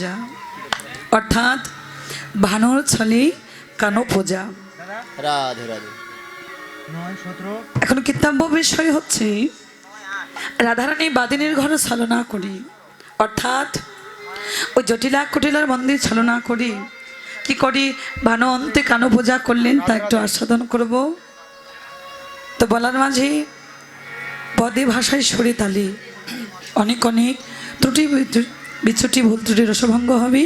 যা অর্থাৎ ভানুর ছলে কানো পূজা। রাধে রাধে। এখন কীর্তব্য বিষয় হচ্ছে রাধারানী বাদিনীর ঘরে ছলনা করি, অর্থাৎ ওই জটিলা কুটিলার মন্দির ছলনা করি। কি করি? ভানু অন্তে কানো পূজা করলেন, তা একটু আস্বাদন করব। তো বলার মাঝে পদে ভাষায় সরে তালে অনেক অনেক ত্রুটি বিচ্যুতি ভুল ত্রুটি রসভঙ্গ হবে।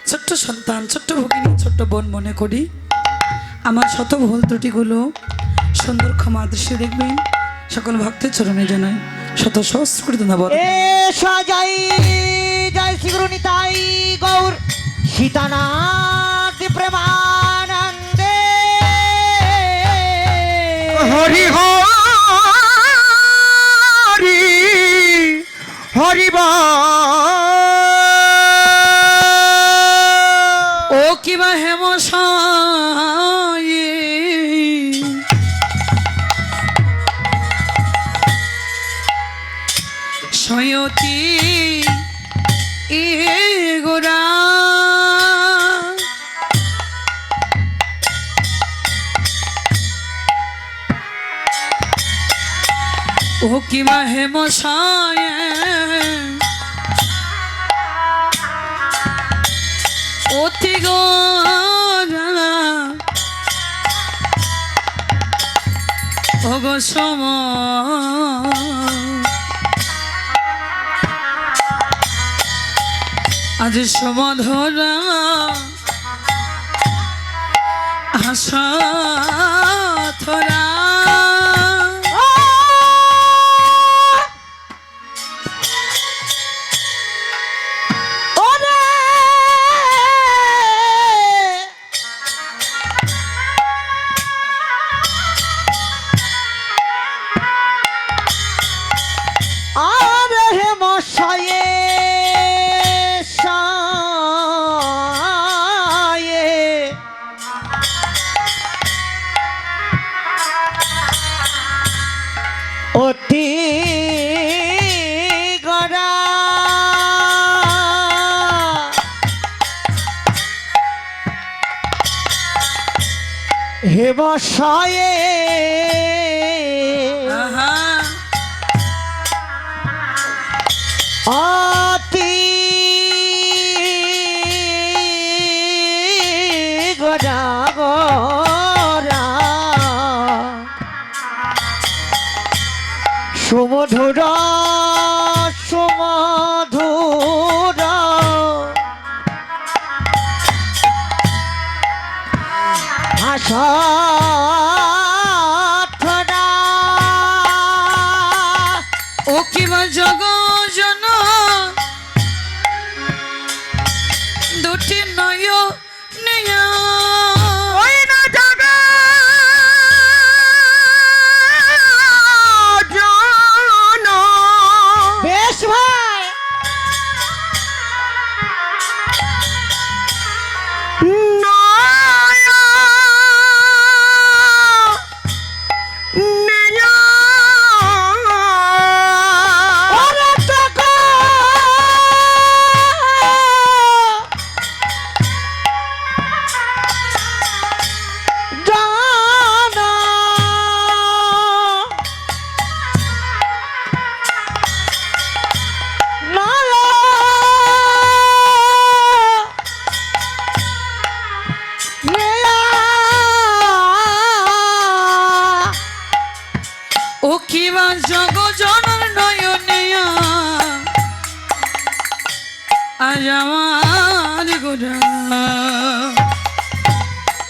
ছোট্ট সন্তান, ছোট্ট ভগিনী, ছোট্ট বোন মনে করি আমার শত ভুল ত্রুটিগুলো সুন্দর ক্ষমা দৃশ্যে দেখবেন। সকল ভক্তের চরণে জানাই শত সহস্র ধন্যবাদ। জয় জয় শ্রী গুরু নিতাই গৌর সীতানাথ প্রেমানন্দে হরি হরি হরি ও কিবা হেমশায়ে সয়তি এ গোরা ও কিবা হেমশায়ে অতি গোরা ওগো সম আজ সমধরা আশা থরা অতি গড়া হেমশয়ে অতি গড়া গড়া সুমধুর সুমধুর ভাষা ও কিবা জগজন দুটি নয় নেয়া বেশ ভাই ও কিবা জগজনর নয়নিয়া আজ আমার গোরা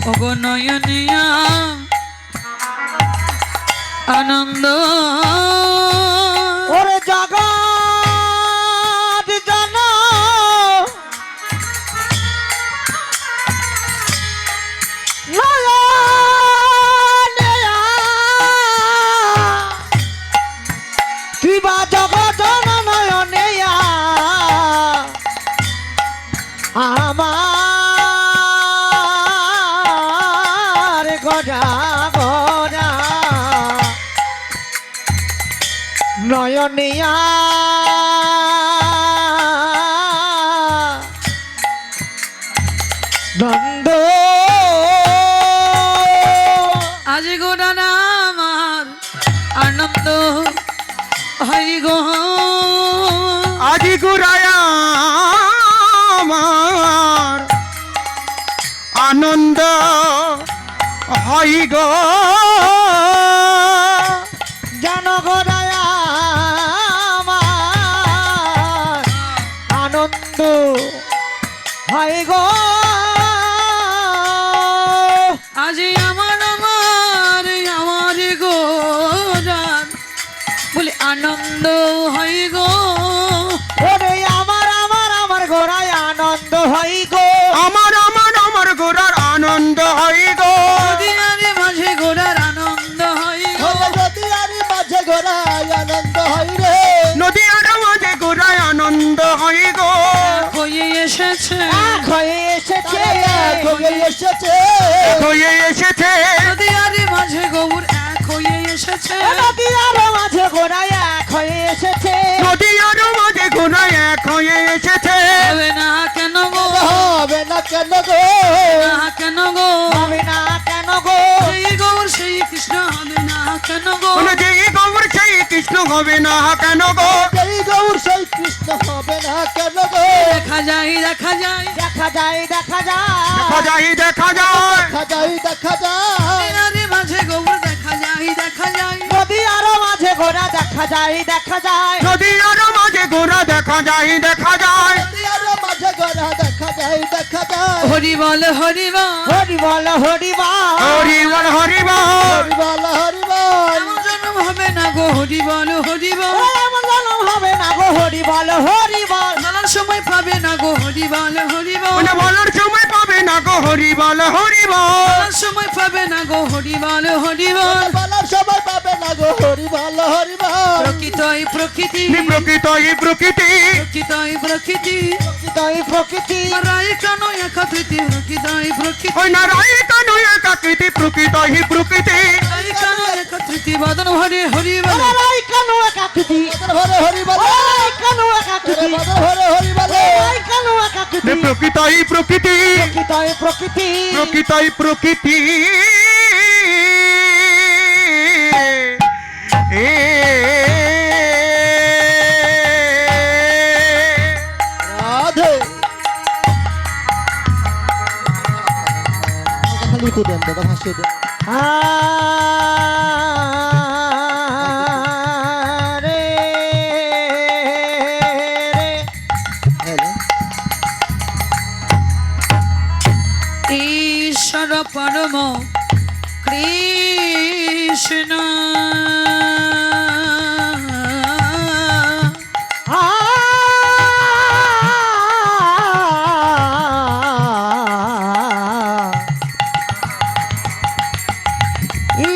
ও গো নয়নিয়া আনন্দ ওরে জগৎ জন কিবা জগৎ জন নয়নেয়া আমার গড়া গড়া নয়নিয়া নন্দ আজ গো নানা আমার আনন্দ হয় গো আজি গুরায়া আমার আনন্দ হয় গো যেন গোড়ায় আমার আনন্দ হয় গো আজ আমার আমার আমার গো রাত বলে আনন্দ হয় গো ওরে আমার আমার আমার গোড়ায় আনন্দ হয় গো আমার গোরার আনন্দ হয় গো নদীয়ারে মাঝে গোড়ার আনন্দ হয় গো নদীয়ারি মাঝে গোড়ায় আনন্দ হয় রে নদীয়ার মাঝে গোরায় আনন্দ হয় গো হয়ে এসেছে এক হয়ে এসেছে এক হয়ে এসেছে হয়ে এসেছে নদীয়ারে মাঝে গৌর এক হয়ে এসেছে নদীয়ার মাঝে গোড়ায় এক হয়ে এসেছে নদীয়ার মাঝে গোরায় এক হয়ে এসেছে হবে না কেন গো হবে না কেন গো না কেন গো হবে না কেন গো সেই গৌর সেই কৃষ্ণ হবে না কেন গো বলে যে গৌর সেই কৃষ্ণ হবে না কেন গো এই গৌর সেই কৃষ্ণ হবে না কেন গো দেখা যায় দেখা যায় দেখা যায় দেখা যায় দেখা যায় দেখা যায় দেখা যায় দেখা যায় নদীয়ারে মাঝে গৌর দেখা যায় দেখা যায় নদীয়ার মাঝে গোড়া দেখা যায় দেখা যায় নদীয়ার মাঝে গোরা দেখা যায় দেখা যায় নদীয়ার মাঝে গোড়া দেখা যায় দেখা যায় হরি বল হরি বল হরি বল হরি বল হরি বল হরি বল হরি বল হরি বল এমন জন্ম হবে না গো হরি বল হরি বল এমন জনম হবে না গো হরি বল হরি বল বলার সময় পাবে না গো হরি বল হরি বল বলে বলার সময় পাবে না গো হরি বল হরি বল বলার সময় পাবে না গো হরি বল হরি বল বলার সময় পাবে না গো হরি বল হরি বল প্রকৃতই প্রকৃতি প্রকৃত এই প্রকৃতি প্রকৃতই প্রকৃতি প্রকৃতই প্রকৃতি রায় কেন একত্রিতি প্রকৃতই প্রকৃতি ওই নারায়ণ একাকৃতি প্রকৃত হি প্রকৃতি রায় কেন একত্রিতি বদন ভরে হরি বল রাই কেন একাকৃতি হরে হরি বল রাই কেন একাকৃতি হরে হরি বল রাই কেন একাকৃতি প্রকৃত হি প্রকৃতি প্রকৃতই প্রকৃতি প্রকৃত হি প্রকৃতি রাধে খালি কুদেন দাদা ভাসিয়ে দেন রে হ্যালো ঈশ্বর পরম কৃষ্ণ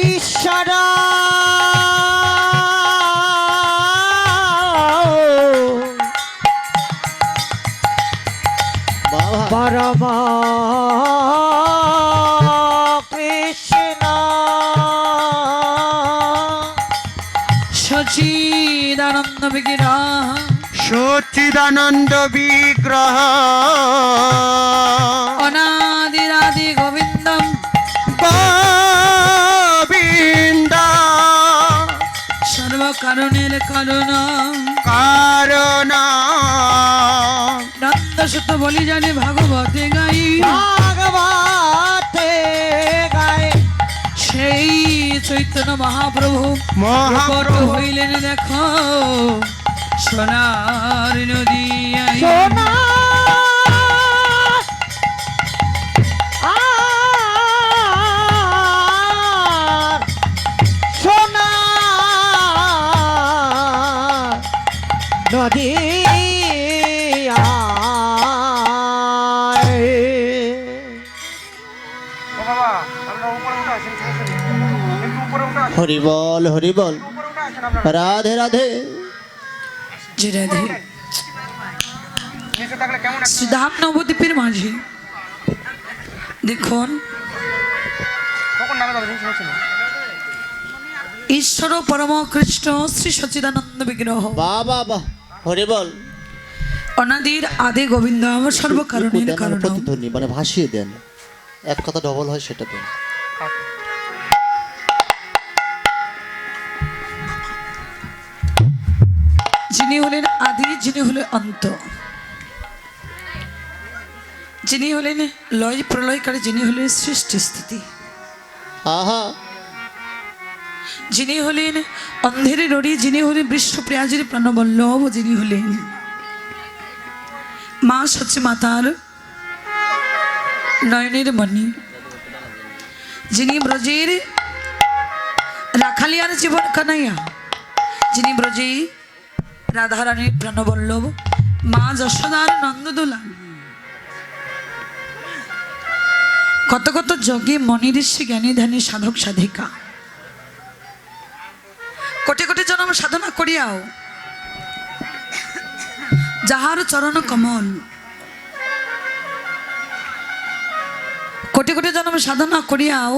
ঈশ্বর পরম কৃষ্ণ সচিদানন্দ বিগ্রহ সচ্চিদানন্দ বিগ্রহ অনাদিরাদি গোবিন্দম গোবিন্দ সর্বকারণের কারণ কারণ নন্দ সত্য বলি জানি ভাগবতে গাই ভাগবতে গায় সেই চৈতন্য মহাপ্রভু প্রকট মহাপ্রভু হইলেন দেখো সোনার নদী সোনা সোনা নদী হরি বল হরি বল রাধে রাধে জি রাধে শ্রীধাম নবদ্বীপের মাঝে দেখুন ঈশ্বর পরম কৃষ্ণ শ্রী সচিদানন্দ বিগ্রহ বাবা বাহ হরি বল অনাদির আদি গোবিন্দ আমার সর্বকারণের কারণ। প্রতিধ্বনি মানে ভাসিয়ে দেন, এক কথা ডবল হয় সেটা দেন। যিনি হলেন আদি, যিনি হলেন অন্ত, যিনি হলেন লয় প্রলয়কারী, যিনি হলেন সৃষ্টি স্থিতি, আহা যিনি হলেন অন্ধের রড়ি, যিনি হলেন বিশ্বপ্রিয়াজের প্রাণবল্লভ, যিনি হলেন মা সচি মাতার নয়নের মণি, যিনি ব্রজের রাখালিয়ার জীবন কানাইয়া, যিনি ব্রজে রাধারানীর প্রাণবল্লভ, মা যশোদার নন্দদোলা, কত কত যোগী মনি ঋষি জ্ঞানী ধ্যানী সাধক সাধিকা কোটি কোটি জন্ম সাধনা করিয়াও যাহার চরণ কমল, কোটি কোটি জন্ম সাধনা করিয়াও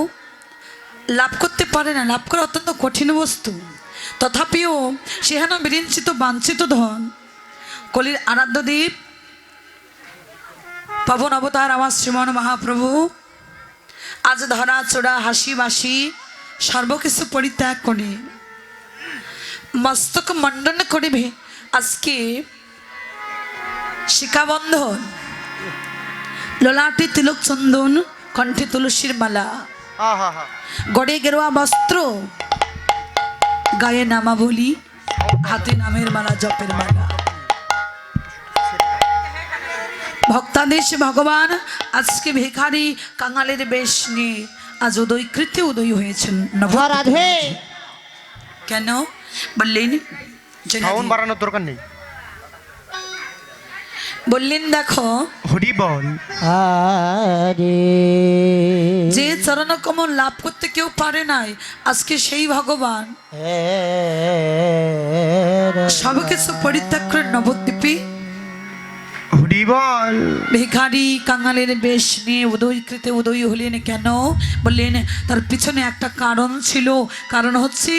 লাভ করতে পারে না, লাভ করা অত্যন্ত কঠিন বস্তু। তথাপিও সেহান বিরিঞ্চিত বাঞ্ছিত ধন কলির আরাধ্য দ্বীপ পাবন অবতার আমার শ্রীমন মহাপ্রভু আজ ধরা চোরা হাসি বাসি সর্বকিছু পরিত্যাগ করে মস্তক মণ্ডন করিবে আজকে শিকাবন্ধন, ললাটে তিলক চন্দন, কণ্ঠে তুলসীর মালা, গড়ে গেরুয়া বস্ত্র, গায়ে নামাবলি, হাতে নামের মালা, জপের মালা। ভক্তাদেশ ভগবান আজকে ভিখারি কাঙালের বেশ নিয়ে আজ উদয়কৃতে উদয় হয়েছেন। রাধে কেন বললেন? সাউন্ড বাড়ানোর দরকার নেই। বললেন দেখো হরি বল। আরে যে চরণ কমল লাভ করতে কেউ পারে নাই, আজকে সেই ভগবান সবকিছু পরিত্যাগ করে নবদ্বীপে হরি বল। ভিখারি কাঙালের বেশ নিয়ে উদয়কৃতে উদয় হলেন। কেন বললেন? তার পিছনে একটা কারণ ছিল। কারণ হচ্ছে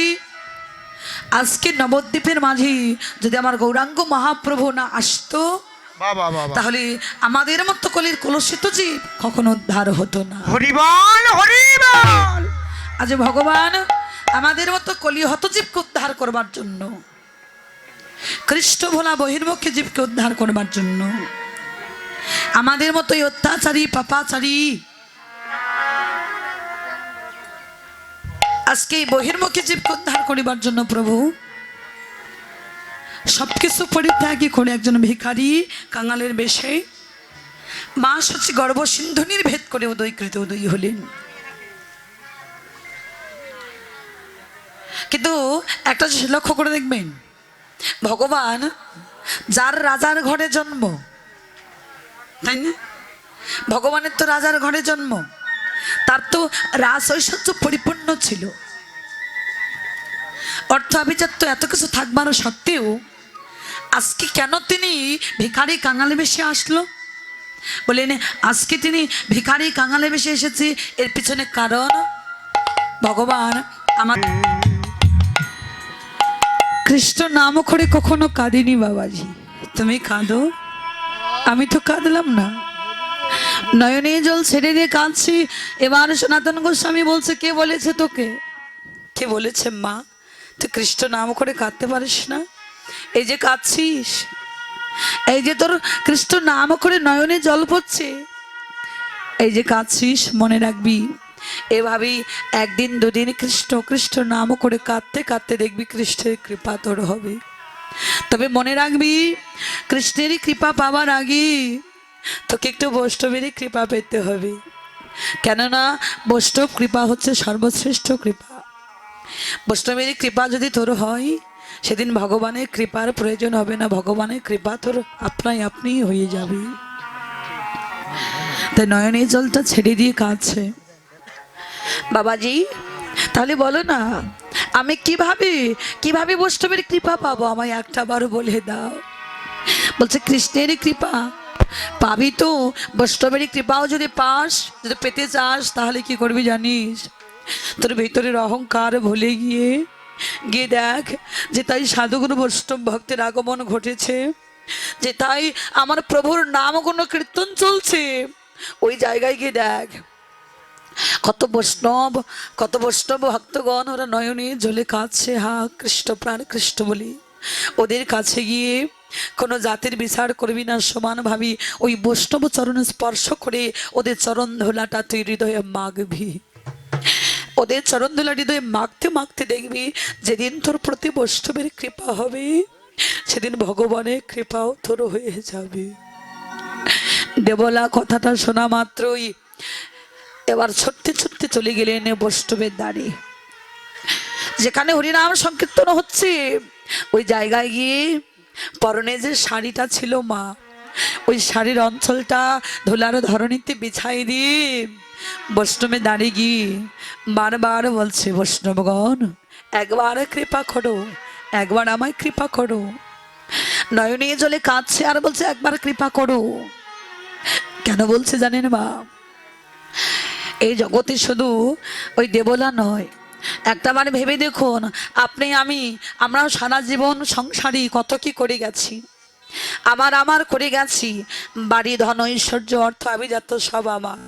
আজকে নবদ্বীপের মাঝে যদি আমার গৌরাঙ্গ মহাপ্রভু না আসতো তাহলে আমাদের মতো কলির কলুষিত জীব কখনো উদ্ধার হতো না। হরি বল হরি বল। আজ ভগবান আমাদের মতো কলিহত জীবকে উদ্ধার করবার জন্য, কৃষ্ণ ভোলা বহির্মুখী জীবকে উদ্ধার করবার জন্য, আমাদের মতো এই অত্যাচারী পাপাচারী আজকে এই বহির্মুখী জীবকে উদ্ধার করিবার জন্য প্রভু সবকিছু পরিত্যাগী করে একজন ভিখারি কাঙালের বেশে মা সচি গর্ভ সিন্ধুনির ভেদ করে উদয়কৃত উদয় হলেন। কিন্তু একটা লক্ষ্য করে দেখবেন, ভগবান যার রাজার ঘরে জন্ম, তাই না? ভগবানের তো রাজার ঘরে জন্ম, তার তো রাস ঐশ্বর্য পরিপূর্ণ ছিল, অর্থ আভিজাত্য এত কিছু থাকবার সত্ত্বেও আজকে কেন তিনি ভিখারি কাঙালে বেশে আসলো? বলেন আজকে তিনি ভিখারি কাঙালে বেশে এসেছে, এর পিছনে কারণ ভগবান আমার কৃষ্ণ নাম করে কখনো কাঁদিনি। বাবাজি তুমি কাঁদো, আমি তো কাঁদলাম না, নয়নে জল ছেড়ে দিয়ে কাঁদছি। এবার সনাতন গোস্বামী বলছে কে বলেছে তোকে? কে বলেছে? মা তুই কৃষ্ণ নাম করে কাঁদতে পারিস না? এই যে কাঁদছিস, এই যে তোর কৃষ্ণ নাম করে নয়নে জল পড়ছে, এই যে কাঁদছিস, মনে রাখবি এভাবেই একদিন দুদিন কৃষ্ণ কৃষ্ণ নাম করে কাঁদতে কাঁদতে দেখবি কৃষ্ণের কৃপা তোর হবে। তবে মনে রাখবি কৃষ্ণেরই কৃপা পাওয়ার আগে তোকে একটু বৈষ্ণবেরই কৃপা পেতে হবে, কেননা বৈষ্ণব কৃপা হচ্ছে সর্বশ্রেষ্ঠ কৃপা। বৈষ্ণবেরই কৃপা যদি তোর হয় সেদিন ভগবানের কৃপার প্রয়োজন হবে না, ভগবানের কৃপা তোর আপনাই আপনি হয়ে যাবে। তাই নয়নের জলটা ছেড়ে দিয়ে কাঁদছে। বাবাজি তাহলে বলো না আমি কিভাবে বৈষ্ণবের কৃপা পাবো? আমায় একটা বারও বলে দাও। বলছে কৃষ্ণেরই কৃপা পাবি তো, বৈষ্ণবেরই কৃপাও যদি পাস, যদি পেতে চাস তাহলে কি করবি জানিস? তোর ভিতরের অহংকার ভুলে গিয়ে দেখ যে তাই সাধুগুরু বৈষ্ণব ভক্তের আগমন ঘটেছে। যে তাই আমার প্রভুর নাম কোনো কীর্তন চলছে, ওই জায়গায় গিয়ে দেখ কত বৈষ্ণব ভক্তগণ ওরা নয়নে জলে কাঁদছে, হা কৃষ্ণ প্রাণ কৃষ্ণ বলি। ওদের কাছে গিয়ে কোনো জাতির বিচার করবি না, সমান ভাবি ওই বৈষ্ণব চরণে স্পর্শ করে ওদের চরণ ধুলাটা তুই হৃদয়ে মাগবি। ওদের চরণ ধুলা হৃদয়ে মাখতে মাখতে দেখবি যেদিন তোর প্রতি বৈষ্ণবের কৃপা হবে সেদিন ভগবানের কৃপাও তোর হয়ে যাবে। দেবলা কথাটা শোনা মাত্রই এবার ছুটতে ছুটতে চলে গেলেন বৈষ্ণবের দ্বারে, যেখানে হরিনাম সংকীর্তন হচ্ছে। ওই জায়গায় গিয়ে পরনে যে শাড়িটা ছিল মা, ওই শাড়ির অঞ্চলটা ধুলার ধরণীতে বিছাই দিয়ে বৈষ্ণবের দাঁড়িয়ে গিয়ে বারবার বলছে, বৈষ্ণবগণ একবার কৃপা করো, একবার আমায় কৃপা করো। নয়নে জলে কাঁদছে আর বলছে একবার কৃপা করো। কেন বলছে জানেন মা? এই জগতে শুধু ওই দেবলা নয়, একটাবার ভেবে দেখুন, আপনি আমরাও সারা জীবন সংসারী কত কি করে গেছি, আমার করে গেছি, বাড়ি ধন ঐশ্বর্য অর্থ আভিজাত্য সব আমার।